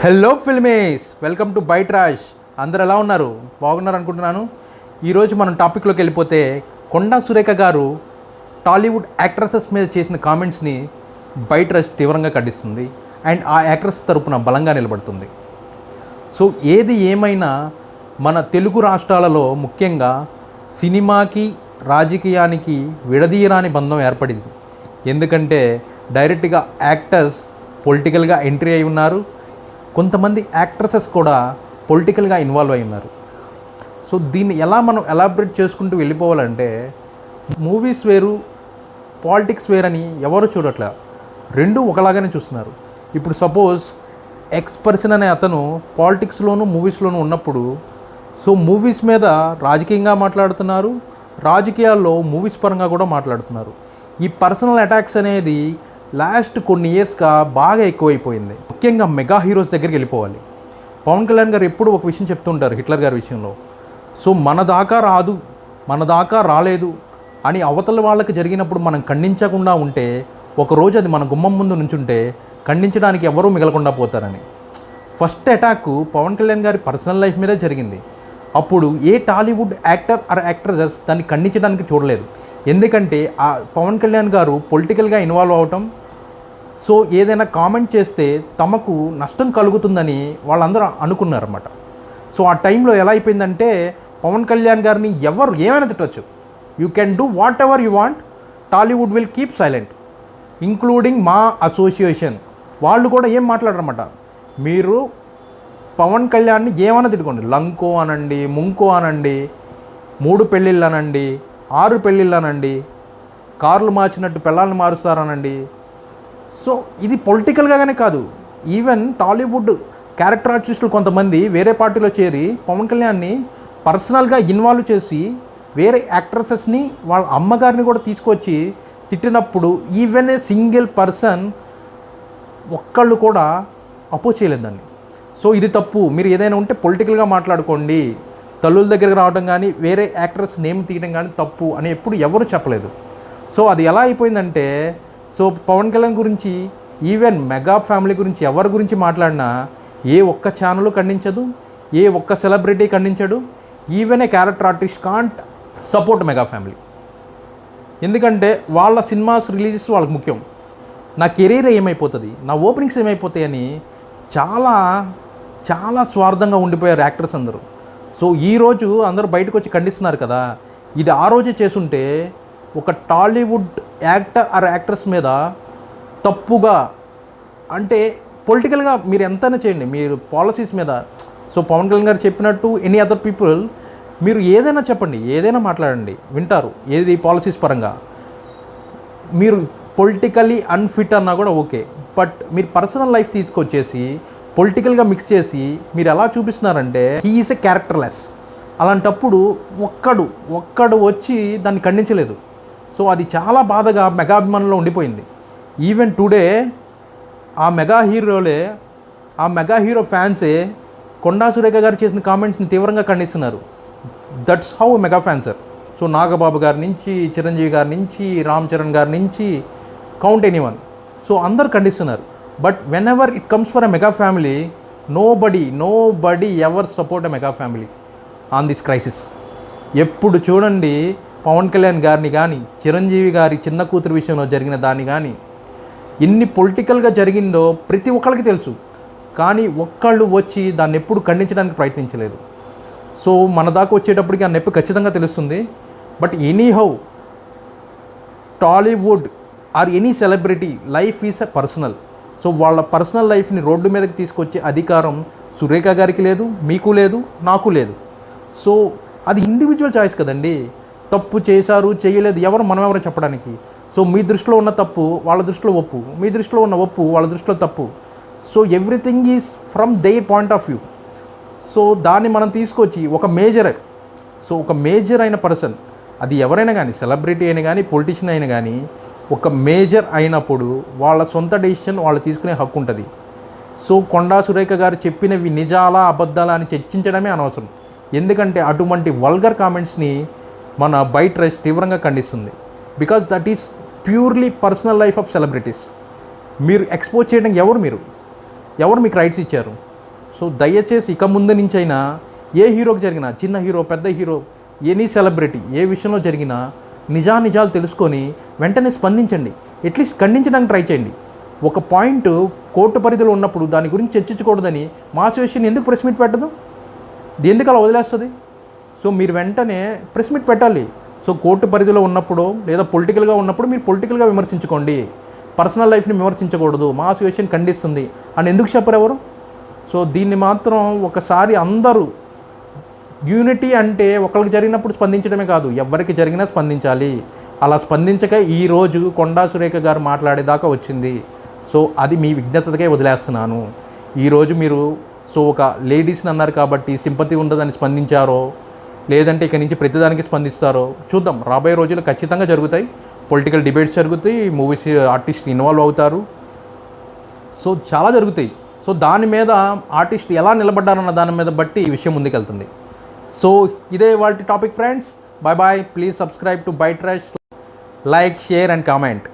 Hello ఫిల్మేస్, welcome to Byte రాష్. అందరు ఎలా ఉన్నారు? బాగున్నారు అనుకుంటున్నాను. ఈరోజు మనం టాపిక్లోకి వెళ్ళిపోతే, కొండా సురేఖ గారు టాలీవుడ్ యాక్ట్రసెస్ మీద చేసిన కామెంట్స్ని బైట్ రాష్ తీవ్రంగా ఖండిస్తుంది అండ్ ఆ యాక్ట్రస్ తరపున బలంగా నిలబడుతుంది. సో ఏది ఏమైనా మన తెలుగు రాష్ట్రాలలో ముఖ్యంగా సినిమాకి రాజకీయానికి విడదీయరాని బంధం ఏర్పడింది. ఎందుకంటే డైరెక్ట్గా యాక్టర్స్ పొలిటికల్గా ఎంట్రీ అయి ఉన్నారు, కొంతమంది యాక్ట్రసెస్ కూడా పొలిటికల్గా ఇన్వాల్వ్ అయి ఉన్నారు. సో దీన్ని ఎలా మనం ఎలాబరేట్ చేసుకుంటూ వెళ్ళిపోవాలంటే, మూవీస్ వేరు, పాలిటిక్స్ వేరని ఎవరు చూడట్లే, రెండు ఒకలాగానే చూస్తున్నారు. ఇప్పుడు సపోజ్ ఎక్స్ పర్సన్ అనే అతను పాలిటిక్స్లోనూ మూవీస్లోనూ ఉన్నప్పుడు, సో మూవీస్ మీద రాజకీయంగా మాట్లాడుతున్నారు, రాజకీయాల్లో మూవీస్ పరంగా కూడా మాట్లాడుతున్నారు. ఈ పర్సనల్ అటాక్స్ అనేది లాస్ట్ కొన్ని ఇయర్స్గా బాగా ఎక్కువైపోయింది. ముఖ్యంగా మెగా హీరోస్ దగ్గరికి వెళ్ళిపోవాలి. పవన్ కళ్యాణ్ గారు ఎప్పుడు ఒక విషయం చెప్తుంటారు హిట్లర్ గారి విషయంలో. సో మన దాకా రాదు, మన దాకా రాలేదు అని అవతల వాళ్ళకి జరిగినప్పుడు మనం ఖండించకుండా ఉంటే, ఒకరోజు అది మన గుమ్మం ముందు నుంచుంటే ఖండించడానికి ఎవరూ మిగలకుండా పోతారని. ఫస్ట్ అటాక్ పవన్ కళ్యాణ్ గారి పర్సనల్ లైఫ్ మీదే జరిగింది. అప్పుడు ఏ టాలీవుడ్ యాక్టర్ ఆర్ యాక్ట్రెసెస్ దాన్ని ఖండించడానికి చూడలేదు. ఎందుకంటే ఆ పవన్ కళ్యాణ్ గారు పొలిటికల్గా ఇన్వాల్వ్ అవటం, సో ఏదైనా కామెంట్ చేస్తే తమకు నష్టం కలుగుతుందని వాళ్ళందరూ అనుకున్నారన్నమాట. సో ఆ టైంలో ఎలా అయిపోయిందంటే, పవన్ కళ్యాణ్ గారిని ఎవరు ఏమైనా తిట్టవచ్చు, you can do whatever you want, Tollywood will keep silent, including MAA association వాళ్ళు కూడా ఏం మాట్లాడరన్నమాట. మీరు పవన్ కళ్యాణ్ని ఏమైనా తిట్టుకోండి, లంకో అనండి, ముంకో అనండి, 3 పెళ్ళిళ్ళు అనండి, 6 పెళ్ళిళ్ళు అనండి, కార్లు మార్చినట్టు పెళ్ళాలను మారుస్తారనండి. సో ఇది పొలిటికల్గానే కాదు, ఈవెన్ టాలీవుడ్ క్యారెక్టర్ ఆర్టిస్టులు కొంతమంది వేరే పార్టీలో చేరి పవన్ కళ్యాణ్ని పర్సనల్గా ఇన్వాల్వ్ చేసి వేరే యాక్ట్రసెస్ని వాళ్ళ అమ్మగారిని కూడా తీసుకొచ్చి తిట్టినప్పుడు, ఈవెన్ ఏ సింగిల్ పర్సన్ ఒక్కళ్ళు కూడా అపోజ్ చేయలేదు దాన్ని. సో ఇది తప్పు, మీరు ఏదైనా ఉంటే పొలిటికల్గా మాట్లాడుకోండి, తల్లుల దగ్గరికి రావడం కానీ వేరే యాక్టర్స్ నేమ్ తీయడం కానీ తప్పు అని ఎప్పుడు ఎవరు చెప్పలేదు. సో అది ఎలా అయిపోయిందంటే, సో పవన్ కళ్యాణ్ గురించి ఈవెన్ మెగా ఫ్యామిలీ గురించి ఎవరి గురించి మాట్లాడినా ఏ ఒక్క ఛానల్ ఖండించదు, ఏ ఒక్క సెలబ్రిటీ ఖండించడు. Even a character artist can't support mega family. ఎందుకంటే వాళ్ళ సినిమాస్ రిలీజెస్ వాళ్ళకి ముఖ్యం. నా కెరీర్ ఏమైపోతుంది, నా ఓపెనింగ్స్ ఏమైపోతాయని చాలా చాలా స్వార్థంగా ఉండిపోయారు యాక్టర్స్ అందరూ. సో ఈరోజు అందరూ బయటకు వచ్చి ఖండిస్తున్నారు కదా, ఇది ఆ రోజే చేసుంటే ఒక టాలీవుడ్ యాక్టర్ ఆర్ యాక్ట్రెస్ మీద తప్పుగా, అంటే పొలిటికల్గా మీరు ఎంతైనా చేయండి, మీరు పాలసీస్ మీద. సో పవన్ కళ్యాణ్ గారు చెప్పినట్టు ఎనీ అదర్ పీపుల్, మీరు ఏదైనా చెప్పండి, ఏదైనా మాట్లాడండి, వింటారు. ఏది పాలసీస్ పరంగా మీరు పొలిటికల్లీ అన్ఫిట్ అన్నా కూడా ఓకే, బట్ మీరు పర్సనల్ లైఫ్ తీసుకొచ్చేసి పొలిటికల్గా మిక్స్ చేసి మీరు ఎలా చూపిస్తున్నారంటే హీ ఈజ్ ఎ క్యారెక్టర్లెస్. అలాంటప్పుడు ఒక్కడు వచ్చి దాన్ని ఖండించలేదు. సో అది చాలా బాధగా మెగా అభిమానుల్లో ఉండిపోయింది. ఈవెన్ టుడే ఆ మెగా హీరో ఫ్యాన్సే కొండా సురేఖ గారు చేసిన కామెంట్స్ని తీవ్రంగా ఖండిస్తున్నారు. That's how mega fans are. So Nagababu గారి నుంచి, చిరంజీవి గారి నుంచి, రామ్ చరణ్ గారి నుంచి, కౌంట్ ఎనీవన్, సో అందరు ఖండిస్తున్నారు. But whenever it comes for a mega family, nobody ever support a mega family on this crisis. ఎప్పుడు చూడండి పవన్ కళ్యాణ్ గారిని కానీ, చిరంజీవి గారి చిన్న కూతురు విషయంలో జరిగిన దాన్ని కానీ, ఎన్ని పొలిటికల్గా జరిగిందో ప్రతి ఒక్కరికి తెలుసు, కానీ ఒక్కళ్ళు వచ్చి దాన్ని ఎప్పుడు ఖండించడానికి ప్రయత్నించలేదు. సో మన దాకా వచ్చేటప్పటికి ఆ నొప్పి ఖచ్చితంగా తెలుస్తుంది. But anyhow Tollywood or any celebrity life is a personal. So వాళ్ళ పర్సనల్ లైఫ్ని రోడ్డు మీదకి తీసుకొచ్చే అధికారం సురేఖ గారికి లేదు, మీకు లేదు, నాకు లేదు. సో అది ఇండివిజువల్ చాయిస్ కదండి. తప్పు చేశారు చేయలేదు మనం ఎవరు చెప్పడానికి. సో మీ దృష్టిలో ఉన్న తప్పు వాళ్ళ దృష్టిలో ఒప్పు, మీ దృష్టిలో ఉన్న ఒప్పు వాళ్ళ దృష్టిలో తప్పు. So everything is from their point of view. So దాన్ని మనం తీసుకొచ్చి ఒక మేజర్ అయిన పర్సన్, అది ఎవరైనా కానీ, సెలబ్రిటీ అయినా కానీ, పొలిటీషియన్ అయినా కానీ, ఒక మేజర్ అయినప్పుడు వాళ్ళ సొంత డెసిషన్ వాళ్ళు తీసుకునే హక్కు ఉంటుంది. సో కొండా సురేఖ గారు చెప్పినవి నిజాలా అబద్ధాలా అని చర్చించడమే అనవసరం. ఎందుకంటే అటువంటి వల్గర్ కామెంట్స్ని మన బైట్ రైస్ తీవ్రంగా ఖండిస్తుంది. Because that is purely personal life of celebrities. మీరు ఎక్స్పోజ్ చేయడానికి ఎవరు మీకు రైట్స్ ఇచ్చారు? సో దయచేసి ఇక ముందు నుంచైనా ఏ హీరోకి జరిగినా, చిన్న హీరో పెద్ద హీరో, ఎనీ సెలబ్రిటీ ఏ విషయంలో జరిగినా నిజాలు తెలుసుకొని వెంటనే స్పందించండి. అట్లీస్ట్ ఖండించడానికి ట్రై చేయండి. ఒక పాయింట్ కోర్టు పరిధిలో ఉన్నప్పుడు దాని గురించి చర్చించకూడదని మా అసోసియేషన్ ఎందుకు ప్రెస్ మీట్ పెట్టదు? ఎందుకు అలా వదిలేస్తుంది? సో మీరు వెంటనే ప్రెస్ మీట్ పెట్టాలి. సో కోర్టు పరిధిలో ఉన్నప్పుడు లేదా పొలిటికల్గా ఉన్నప్పుడు మీరు పొలిటికల్గా విమర్శించుకోండి, పర్సనల్ లైఫ్ని విమర్శించకూడదు, మా అసోసియేషన్ ఖండిస్తుంది అని ఎందుకు చెప్పరు ఎవరు? సో దీన్ని మాత్రం ఒకసారి అందరూ యూనిటీ అంటే ఒకరికి జరిగినప్పుడు స్పందించడమే కాదు, ఎవరికి జరిగినా స్పందించాలి. అలా స్పందించక ఈరోజు కొండా సురేఖ గారు మాట్లాడేదాకా వచ్చింది. సో అది మీ విజ్ఞతకే వదిలేస్తున్నాను. ఈరోజు మీరు సో ఒక లేడీస్ని అన్నారు కాబట్టి సింపతి ఉండదని స్పందించారో, లేదంటే ఇక నుంచి ప్రతిదానికి స్పందిస్తారో చూద్దాం. రాబోయే రోజులు ఖచ్చితంగా జరుగుతాయి. పొలిటికల్ డిబేట్స్ జరుగుతాయి, మూవీస్ ఆర్టిస్ట్ ఇన్వాల్వ్ అవుతారు. సో చాలా జరుగుతాయి. సో దాని మీద ఆర్టిస్ట్ ఎలా నిలబడ్డారన్న దాని మీద బట్టి ఈ విషయం ముందుకెళ్తుంది. సో ఇదే వాటి topic friends. Bye bye. Please subscribe to Byte Rash. Like, share and comment.